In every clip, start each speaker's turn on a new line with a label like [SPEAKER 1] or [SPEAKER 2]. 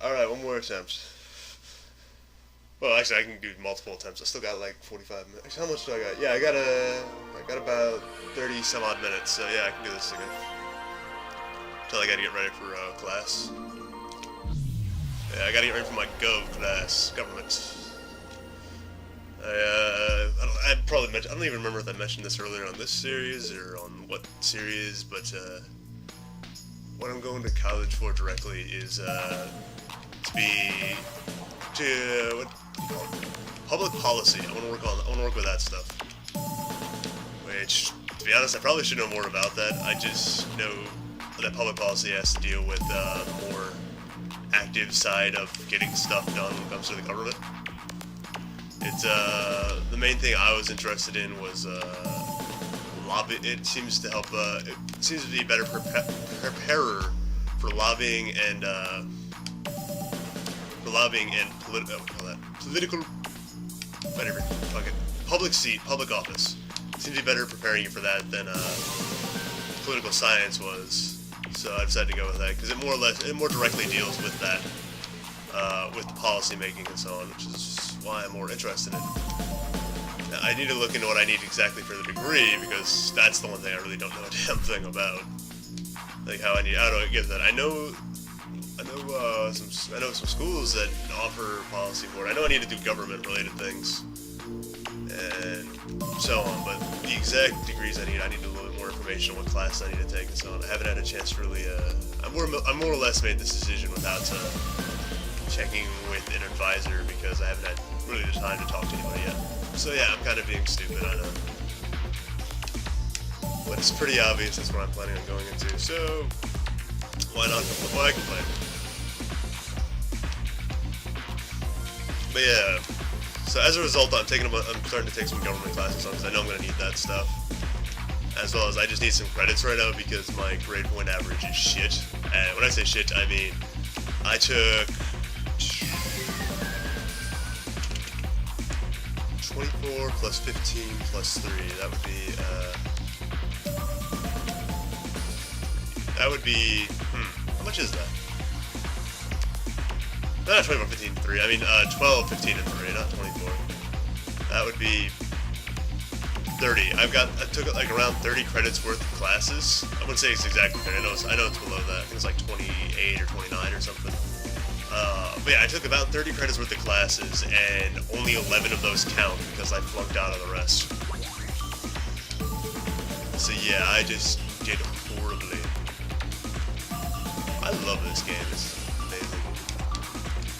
[SPEAKER 1] Alright, one more attempt. Well, actually, I can do multiple attempts. I still got like 45 minutes. Actually, how much do I got? Yeah, I got about 30 some odd minutes. So yeah, I can do this again. Until I gotta get ready for class. Yeah, I gotta get ready for my gov class, government. I probably mentioned. I don't even remember if I mentioned this earlier on this series or on what series, but what I'm going to college for directly is public policy. I want to work with that stuff. Which, to be honest, I probably should know more about that. I just know that public policy has to deal with the more active side of getting stuff done when it comes to the government. It's the main thing I was interested in was lobby. It seems to help. It seems to be a better preparer for lobbying and political, whatever. Fuck it. Public office. It seems to be better preparing you for that than political science was. So I decided to go with that because it more directly deals with that, with policy making and so on, which is why I'm more interested in it. I need to look into what I need exactly for the degree because that's the one thing I really don't know a damn thing about. Like how do I get that? I know some schools that offer policy for it. I know I need to do government related things and so on, but the exact degrees I need a little bit more information on what class I need to take and so on. I haven't had a chance to really. I more or less made this decision without checking with an advisor because I haven't had really the time to talk to anybody yet. So yeah, I'm kind of being stupid, I know. But it's pretty obvious that's what I'm planning on going into, so why not? Why complain? But yeah, so as a result, I'm starting to take some government classes on because I know I'm going to need that stuff. As well as I just need some credits right now because my grade point average is shit. And when I say shit, I mean I took 24 plus 15 plus 3. That would be, how much is that? Not 24, 15, 3. I mean, 12, 15, and 3, not 24. That would be 30. I took like around 30 credits worth of classes. I wouldn't say it's exactly 30. I know it's below that. I think it's like 28 or 29 or something. But yeah, I took about 30 credits worth of classes, and only 11 of those count because I flunked out of the rest. So yeah, I just did horribly. I love this game, it's amazing.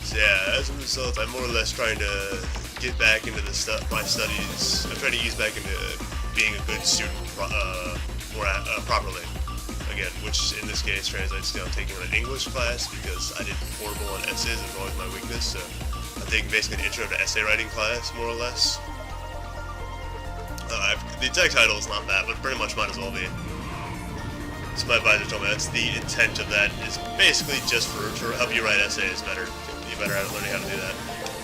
[SPEAKER 1] So yeah, as a result, I'm more or less trying to get back into my studies. I'm trying to ease back into being a good student properly. Again, which in this case translates to taking an English class because I did horrible on essays. It's always my weakness. So I'm taking basically an intro to essay writing class, more or less. The exact title is not that, but pretty much might as well be. So my advisor told me that's the intent of that is basically just to help you write essays better. Be better at learning how to do that.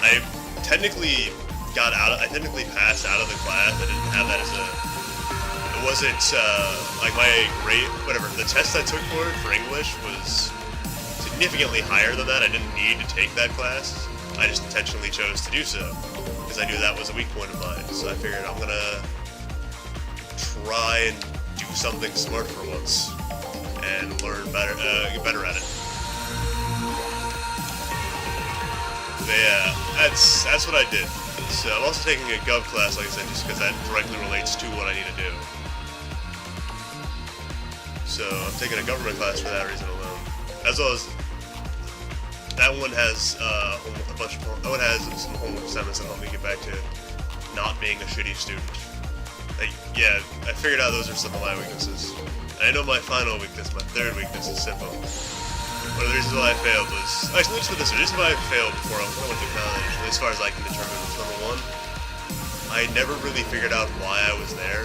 [SPEAKER 1] I technically passed out of the class. I didn't have that as a. It wasn't like my grade, whatever. The test I took for it for English was significantly higher than that. I didn't need to take that class. I just intentionally chose to do so because I knew that was a weak point of mine. So I figured I'm gonna try and do something smart for once and learn better, get better at it. But yeah, that's what I did. So I'm also taking a gov class, like I said, just because that directly relates to what I need to do. So I'm taking a government class for that reason alone. As well as that one has some homework assignments that help me get back to not being a shitty student. Yeah, I figured out those are some of my weaknesses. And I know my final weakness, my third weakness is simple. One of the reasons why I failed was, actually let's put this, the reason why I failed before I went to college, as far as I can determine, was number one, I never really figured out why I was there,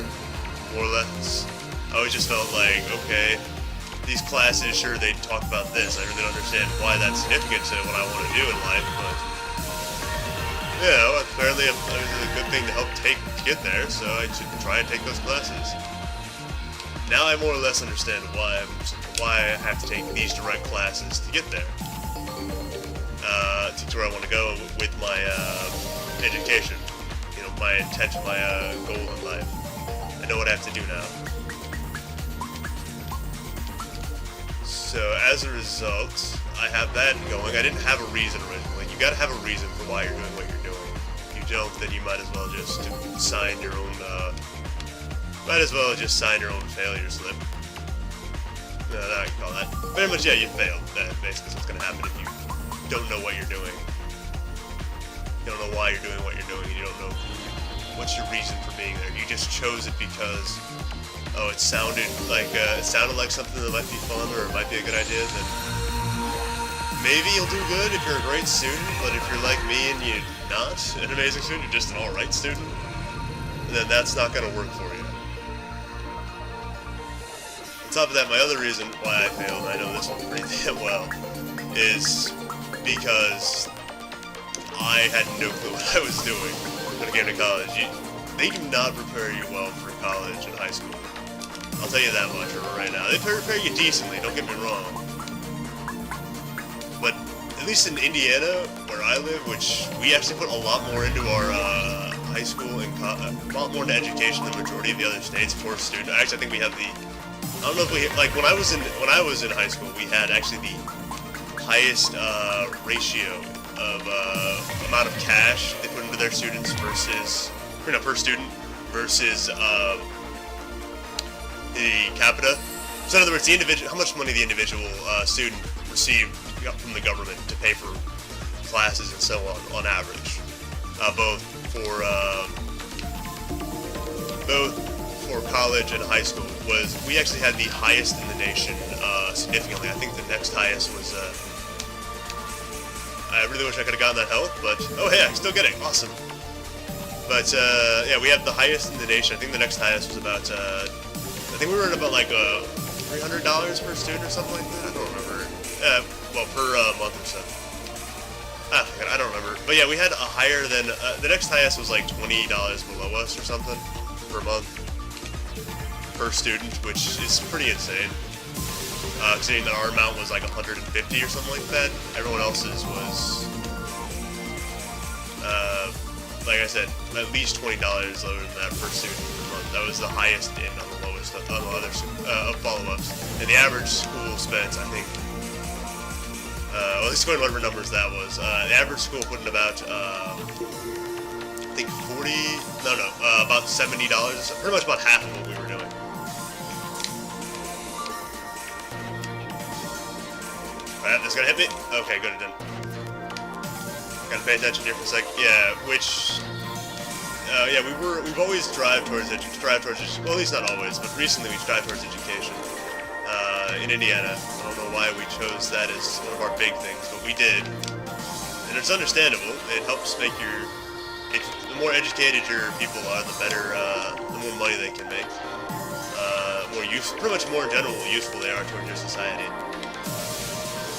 [SPEAKER 1] more or less. I always just felt like, okay, these classes, sure, they talk about this. I really don't understand why that's significant to what I want to do in life, but yeah, well, apparently it was a good thing to help to get there, so I should try and take those classes. Now I more or less understand why I have to take these direct classes to get there. to where I want to go with my education. You know, my intention, my goal in life. I know what I have to do now. So as a result, I have that going. I didn't have a reason originally. You gotta have a reason for why you're doing what you're doing. If you don't, then you might as well just sign your own, failure slip. No, I can call that. Very much, yeah, you failed. That basically is what's gonna happen if you don't know what you're doing. You don't know why you're doing what you're doing, and you don't know what's your reason for being there. You just chose it because, oh, it sounded like something that might be fun or it might be a good idea. Then maybe you'll do good if you're a great student. But if you're like me and you're not an amazing student, you're just an all-right student, then that's not gonna work for you. On top of that, my other reason why I failed, and I know this one pretty damn well, is because I had no clue what I was doing when I came to college. They do not prepare you well for college and high school. I'll tell you that much right now. They prepare you decently, don't get me wrong. But at least in Indiana, where I live, which we actually put a lot more into our high school and a lot more into education than the majority of the other states for students. Actually, I think we have I don't know if we, like when I was in high school, we had actually the highest ratio of amount of cash they put into their students versus, per student versus the capita. So in other words, how much money the individual student received from the government to pay for classes and so on average, both for college and high school, we actually had the highest in the nation significantly. I think the next highest was, I really wish I could have gotten that help, but, oh hey, I still get it, awesome. But, yeah, we have the highest in the nation. I think the next highest was about, I think we were at about like $300 per student or something like that. I don't remember. Well, per month or so. I don't remember. But yeah, we had a higher than, the next highest was like $20 below us or something per month. Per student, which is pretty insane. Considering that our amount was like 150 or something like that. Everyone else's was, like I said, at least $20 lower than that per student per month. That was the highest and on the lowest of follow-ups. And the average school spent, I think, well, let's go to whatever numbers that was. The average school put in about, I think about $70. Pretty much about half of what we were doing. Alright, that's gonna hit me? Okay, good, it didn't. Gotta pay attention here for a sec. Yeah, yeah, we've always strived towards, well, at least not always, but recently we strived towards education. In Indiana. I don't know why we chose that as one of our big things, but we did. And it's understandable. It helps make the more educated your people are, the better, the more money they can make. Pretty much more in general, useful they are towards your society.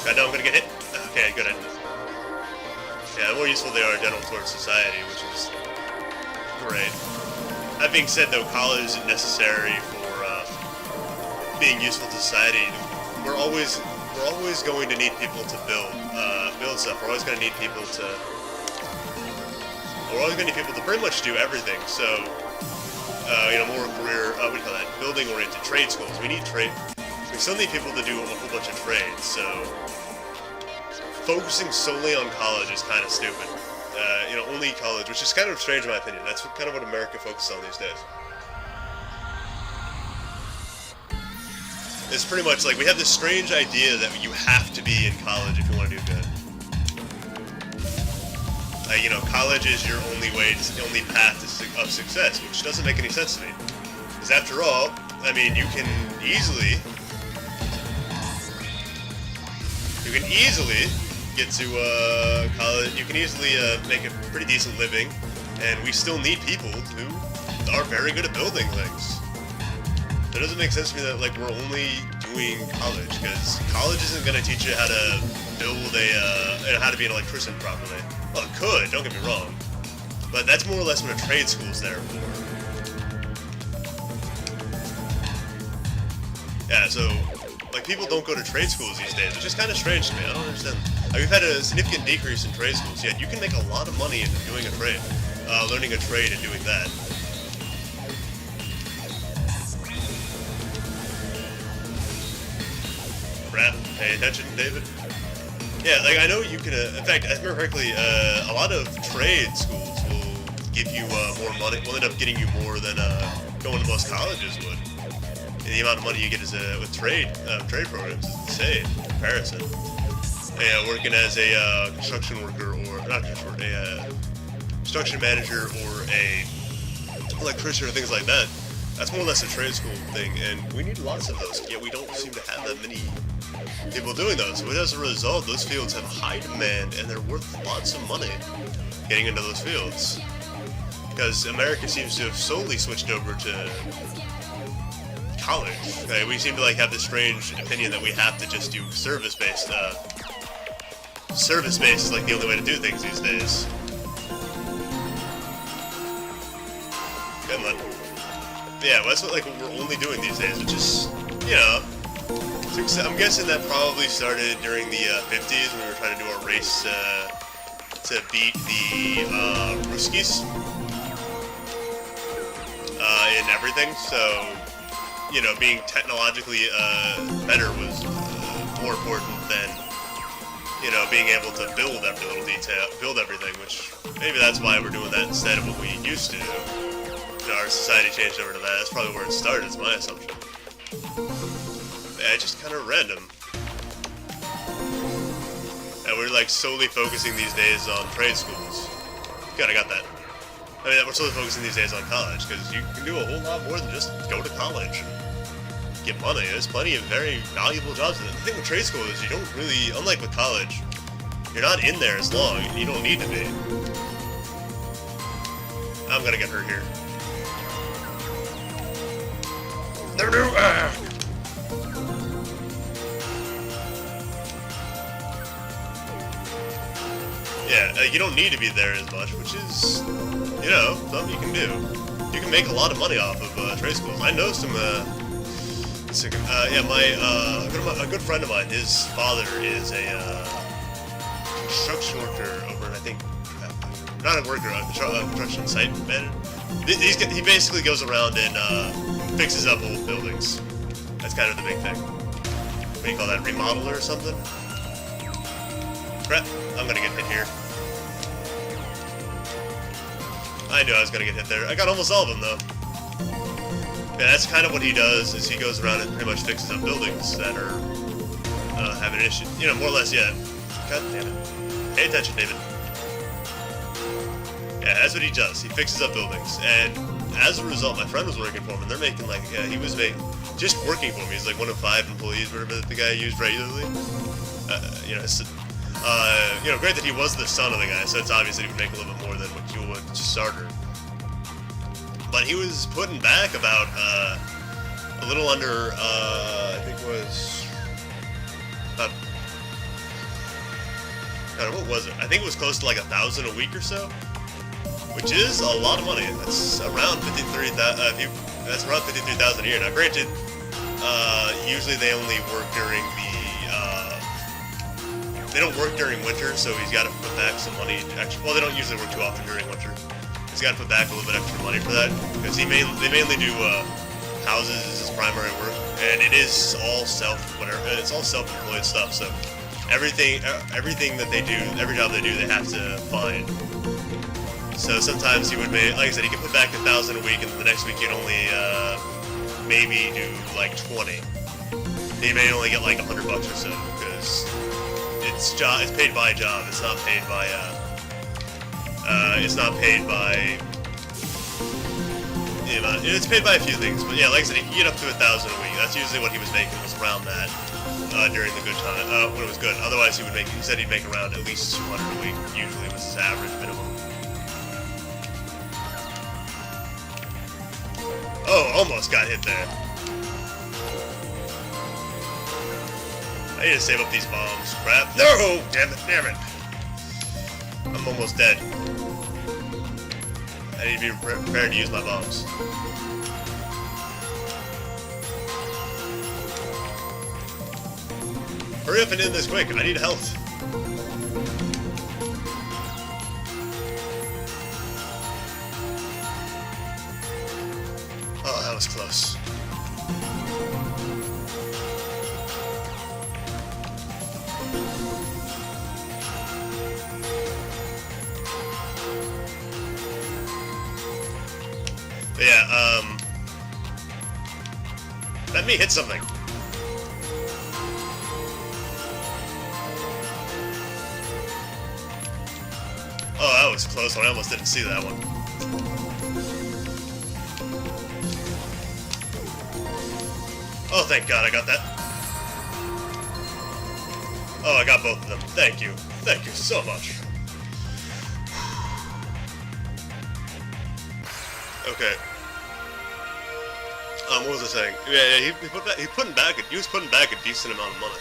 [SPEAKER 1] God, no, I'm gonna get hit. Okay, good. Yeah, the more useful they are in general towards society, which is great. That being said, though, college isn't necessary for being useful to society. We're always going to need people to build stuff. We're always going to need people to pretty much do everything. So, more career, what do you call that? Building-oriented trade schools. We still need people to do a whole bunch of trades. So, focusing solely on college is kind of stupid. Only college, which is kind of strange in my opinion. That's kind of what America focuses on these days. It's pretty much like we have this strange idea that you have to be in college if you want to do good. College is your only path of success, which doesn't make any sense to me. Because after all, I mean, you can easily get to college. You can easily make a pretty decent living, and we still need people who are very good at building things. It doesn't make sense to me that we're only doing college, because college isn't going to teach you how to build how to be an electrician properly. Well, it could, don't get me wrong, but that's more or less what a trade school's there for. Yeah, so like people don't go to trade schools these days, which is kind of strange to me. I don't understand. We've had a significant decrease in trade schools, yet you can make a lot of money in doing a trade, learning a trade and doing that. Crap, pay attention, David. Yeah, like I know you can, in fact, I remember correctly, a lot of trade schools will give you more money, will end up getting you more than going to most colleges would. And the amount of money you get is with trade programs is insane in comparison. Working as a construction worker, or not construction, a construction manager, or a electrician, or things like that. That's more or less a trade school thing, and we need lots of those. Yet we don't seem to have that many people doing those. So as a result, those fields have high demand, and they're worth lots of money getting into those fields. Because America seems to have solely switched over to college. We seem to have this strange opinion that we have to just do service-based. Service-based is the only way to do things these days. Come on. Yeah, well, that's what we're only doing these days, which is, I'm guessing that probably started during the 50s when we were trying to do our race to beat the Ruskies in everything. So, being technologically better was more important than, being able to build every little detail, build everything, which maybe that's why we're doing that instead of what we used to do. Our society changed over to that. That's probably where it started, is my assumption. Yeah, it's just kind of random. And we're solely focusing these days on trade schools. Good, I got that. I mean, we're solely focusing these days on college, because you can do a whole lot more than just go to college. Get money. There's plenty of very valuable jobs. The thing with trade school is you don't really, unlike with college, you're not in there as long, and you don't need to be. I'm gonna get hurt here. No. Yeah, you don't need to be there as much, which is, something you can do. You can make a lot of money off of trade schools. I know some, a good friend of mine, his father is a construction worker over in, I think, not a worker, a construction site manager. He basically goes around and fixes up old buildings. That's kind of the big thing. What do you call that, remodeler or something? Crap, I'm gonna get hit here. I knew I was gonna get hit there. I got almost all of them though. Yeah, that's kind of what he does, is he goes around and pretty much fixes up buildings that are having issues. More or less, yeah. God damn it. Pay attention, David. Yeah, that's what he does. He fixes up buildings. And as a result, my friend was working for him, and they're making he was making, just working for me, he's one of 5 employees, whatever that the guy used regularly. Great that he was the son of the guy, so it's obvious that he would make a little bit more than what you would just starter. But he was putting back about a little under, I think it was, what was it? I think it was close to $1,000 a week or so, which is a lot of money. That's around $53,000. That's around $53,000 a year. Now, granted, usually they only work during they don't work during winter, so he's got to put back some money. Well, they don't usually work too often during winter. He's got to put back a little bit extra money for that, because they mainly do houses as his primary work, and it is all it's all self-employed stuff. So everything that they do, every job they do, they have to find. So sometimes he would make, like I said, he could put back $1,000 a week, and the next week he'd only maybe do 20. He may only get $100 or so, because it's paid by job. It's not paid by it's paid by a few things, but yeah, like I said, he could get up to $1,000 a week. That's usually what he was making, was around that during the good time, when it was good. Otherwise, he said he'd make around at least $200 a week. Usually was his average minimum. Oh, almost got hit there. I need to save up these bombs. Crap. No! Damn it. I'm almost dead. I need to be prepared to use my bombs. Hurry up and end this quick. I need health. Oh, that was close. But yeah, let me hit something. Oh, that was close one. I almost didn't see that one. Oh, thank God I got that. Oh, I got both of them. Thank you. Thank you so much. Okay. What was I saying? Yeah, he was putting back a decent amount of money.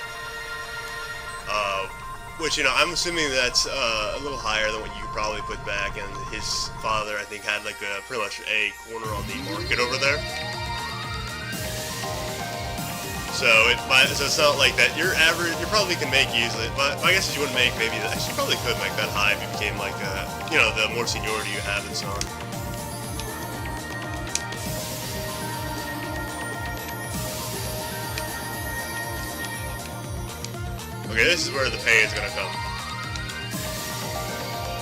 [SPEAKER 1] Which, you know, I'm assuming that's a little higher than what you probably put back, and his father, I think, had like pretty much a corner on the market over there. So it's not like that. Your average, you probably can make easily. But my guess is you wouldn't make maybe that. You probably could make that high if you became like, you know, the more seniority you have and so on. Okay, this is where the pain is gonna come.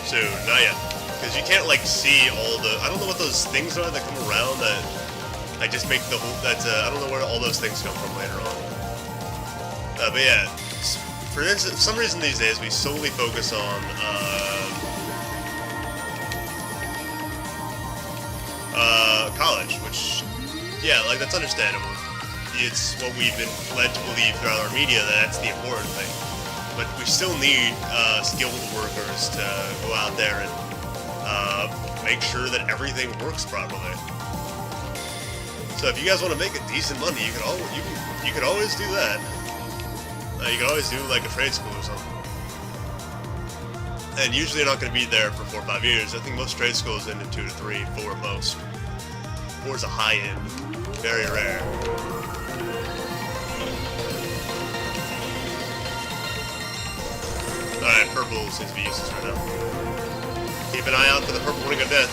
[SPEAKER 1] Soon, not yet. Because you can't, like, see all the... I don't know what those things are that come around that... I just make the whole... That's, I don't know where all those things come from later on. But yeah, for instance, some reason these days we solely focus on, college, which, yeah, like, that's understandable. It's what we've been led to believe throughout our media that that's the important thing. But we still need skilled workers to go out there and make sure that everything works properly. So if you guys want to make a decent money, you could always do that. You could always do like a trade school or something. And usually you're not going to be there for 4 or 5 years. I think most trade schools end in 2 to 3, 4 at most. 4 is a high end, very rare. Alright, purple seems to be useless right now. Keep an eye out for the purple ring of death.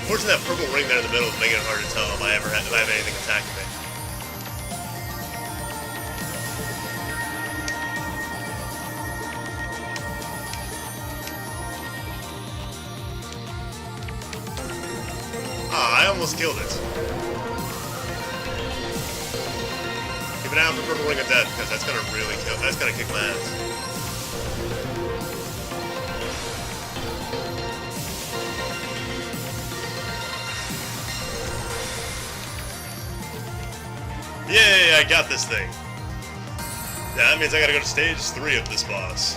[SPEAKER 1] Unfortunately, that purple ring there in the middle is making it hard to tell if I have anything attacking me. Ah, I almost killed it. Keep an eye out for purple ring of death, because that's gonna really kill. That's gonna kick my ass. Yay, I got this thing. Yeah, that means I gotta go to stage 3 of this boss.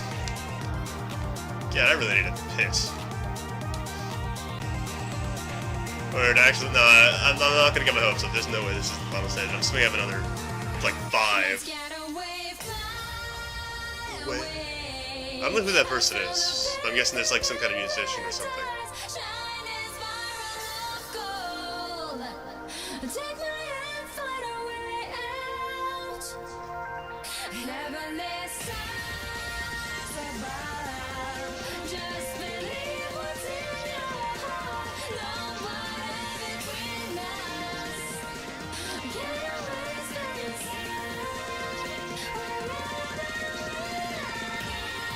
[SPEAKER 1] Yeah, I really need a piss. Or actually, no, I'm not gonna get my hopes up. There's no way this is the final stage. I'm assuming I have another, like, 5. Wait. I don't know who that person is. I'm guessing there's like some kind of musician or something.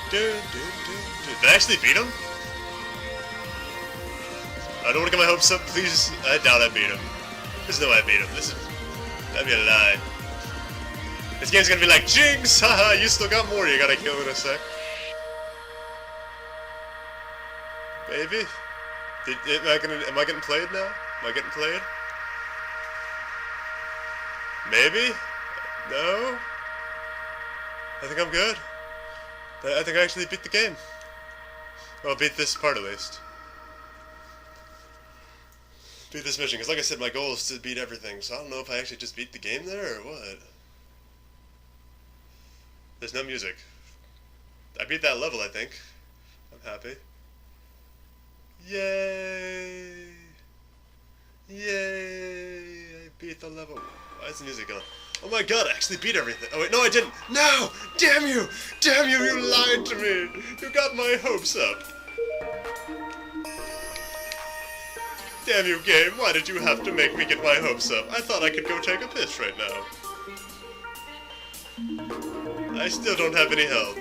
[SPEAKER 1] Did I actually beat him? I don't want to get my hopes up, please. I doubt I beat him. There's no way I beat him. That'd be a lie. This game's gonna be like, Jinx! Haha, you still got more you gotta kill in a sec. Maybe? Am I getting played now? Am I getting played? Maybe? No? I think I'm good. I think I actually beat the game. Well, beat this part at least. Beat this mission, because like I said, my goal is to beat everything, so I don't know if I actually just beat the game there, or what. There's no music. I beat that level, I think. I'm happy. Yay! Yay! I beat the level. Why is the music on? Oh my god, I actually beat everything. Oh wait, no I didn't. No! Damn you! Damn you, you lied to me! You got my hopes up. Damn you, game, why did you have to make me get my hopes up? I thought I could go take a piss right now. I still don't have any health.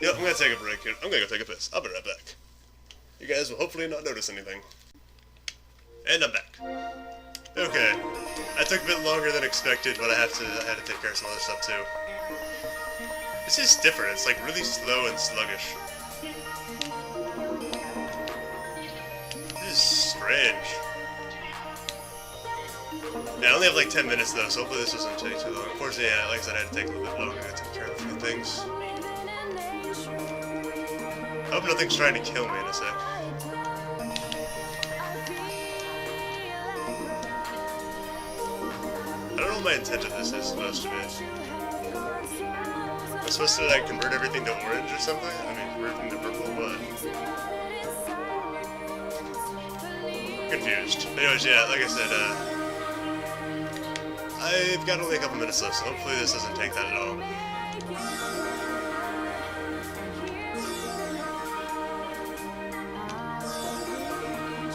[SPEAKER 1] Yeah, I'm gonna take a break here. I'm gonna go take a piss. I'll be right back. You guys will hopefully not notice anything. And I'm back. Okay. That took a bit longer than expected, but I had to take care of some other stuff too. This is different. It's like really slow and sluggish. This is strange. Yeah, I only have like 10 minutes though, so hopefully this doesn't take too long. Unfortunately, yeah, like I said, I had to take a little bit longer to take care of a few things. I hope nothing's trying to kill me in a sec. I don't know what my intent of this is supposed to be. I'm supposed to like convert everything to orange or something? I mean, convert everything to purple, but... confused. Anyways, yeah, like I said, I've got only a couple minutes left, so hopefully this doesn't take that at all.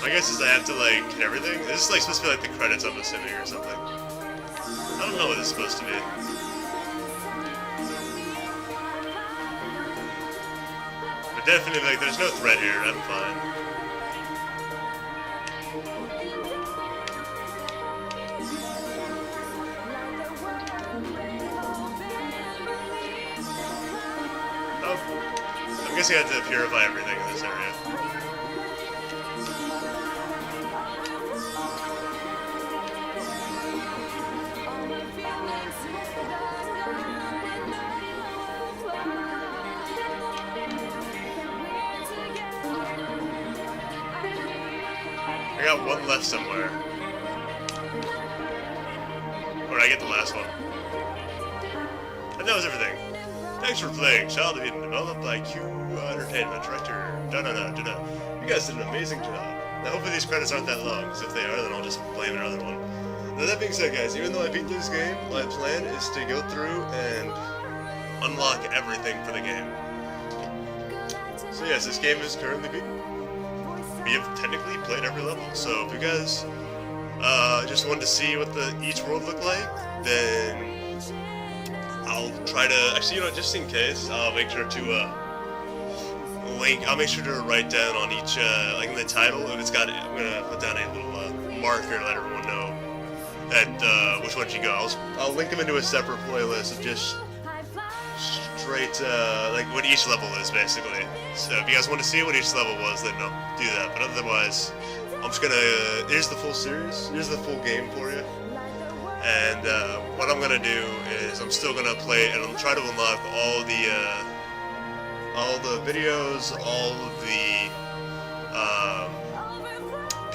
[SPEAKER 1] My guess is I have to, like, hit everything. This is, like, supposed to be, like, the credits, I'm assuming, or something. I don't know what this is supposed to be. But definitely, like, there's no threat here. I'm fine. Oh. I'm guessing I have to purify everything in this area. I got one left somewhere. Or did I get the last one? And that was everything. Thanks for playing. Child of Eden, developed by Q Entertainment, director. Da-da-da-da-da. You guys did an amazing job. Now hopefully these credits aren't that long, because if they are, then I'll just play another one. Now that being said, guys, even though I beat this game, my plan is to go through and unlock everything for the game. So yes, this game is currently beaten. We have technically played every level, so if you guys just wanted to see what each world looked like, then I'll try to, actually, you know, just in case, I'll make sure to I'll make sure to write down on each, like in the title, if it's got it, I'm gonna put down a little marker to let everyone know that which one you go. I'll link them into a separate playlist of just straight, like what each level is, basically. So if you guys want to see what each level was, then I'll do that. But otherwise, I'm just gonna, here's the full series, here's the full game for you. And what I'm gonna do is I'm still gonna play and I'll try to unlock all the videos, all of the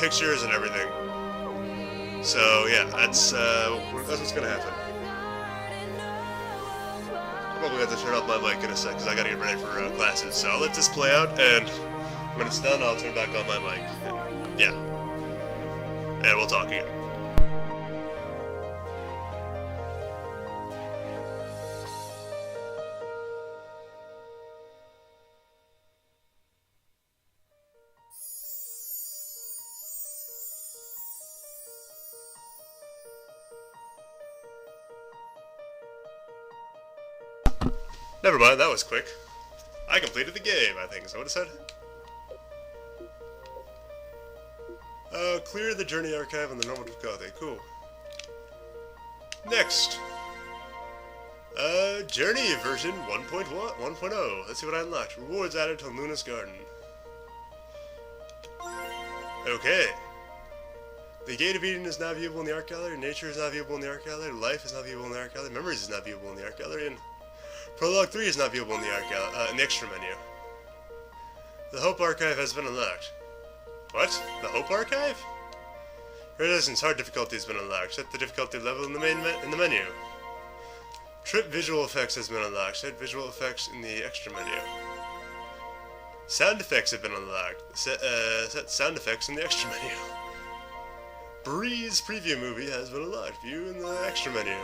[SPEAKER 1] pictures and everything. So yeah, that's what's gonna happen. I'm probably gonna have to turn off my mic in a sec because I gotta get ready for classes. So I'll let this play out, and when it's done, I'll turn back on my mic. And, yeah, and we'll talk again. Never mind, that was quick. I completed the game, I think. Is that what it said? Clear the journey archive on the normal difficulty. Cool. Next. Journey version 1.0. Let's see what I unlocked. Rewards added to Luna's Garden. Okay. The Gate of Eden is now viewable in the art gallery. Nature is now viewable in the art gallery. Life is now viewable in the art gallery. Memories is now viewable in the art gallery. And Prologue 3 is not viewable in the art gallery, in the extra menu. The Hope Archive has been unlocked. What? The Hope Archive? Resistance hard difficulty has been unlocked. Set the difficulty level in the menu. Trip visual effects has been unlocked. Set visual effects in the extra menu. Sound effects have been unlocked. Set sound effects in the extra menu. Breeze preview movie has been unlocked. View in the extra menu.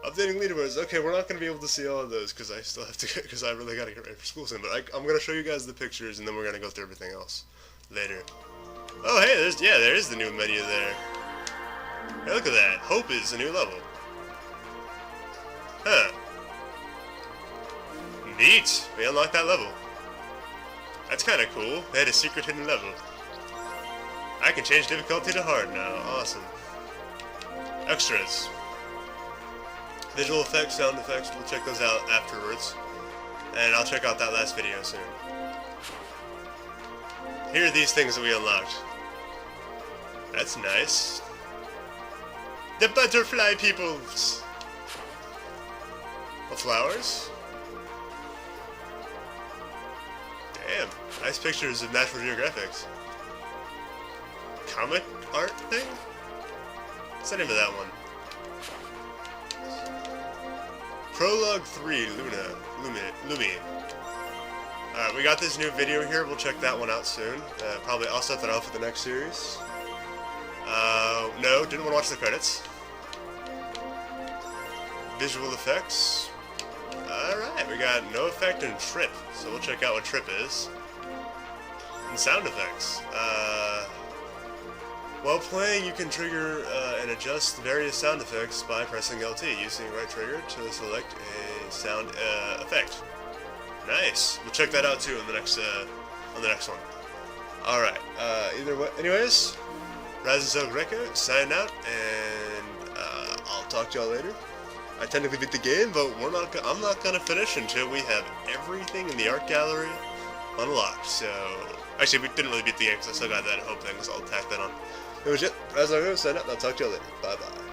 [SPEAKER 1] Updating leaderboards. Okay, we're not going to be able to see all of those because I still have to, because I really got to get ready for school soon. But I'm going to show you guys the pictures and then we're going to go through everything else later. Oh, hey, there is the new menu there. Hey, look at that. Hope is a new level. Huh. Neat. We unlocked that level. That's kind of cool. They had a secret hidden level. I can change difficulty to hard now. Awesome. Extras. Visual effects, sound effects, we'll check those out afterwards. And I'll check out that last video soon. Here are these things that we unlocked. That's nice. The butterfly peoples! The flowers? Damn, nice pictures of National Geographics. Comic art thing? What's the name of that one? Prologue 3, Lumi. Alright, we got this new video here. We'll check that one out soon. Probably I'll set that up for the next series. No, didn't want to watch the credits. Visual effects. Alright, we got no effect and trip. So we'll check out what trip is. And sound effects. While playing, you can trigger and adjust various sound effects by pressing LT, using right trigger to select a sound effect. Nice. We'll check that out too on the next one. All right. Either way, anyways, Rasmus L Greco signing out, and I'll talk to y'all later. I technically beat the game, but I'm not gonna finish until we have everything in the art gallery unlocked. So, actually, we didn't really beat the game because I still got that hope thing, so I'll tack that on. That was it. Rasmus L Greco signing out, and I'll talk to y'all later. Bye bye.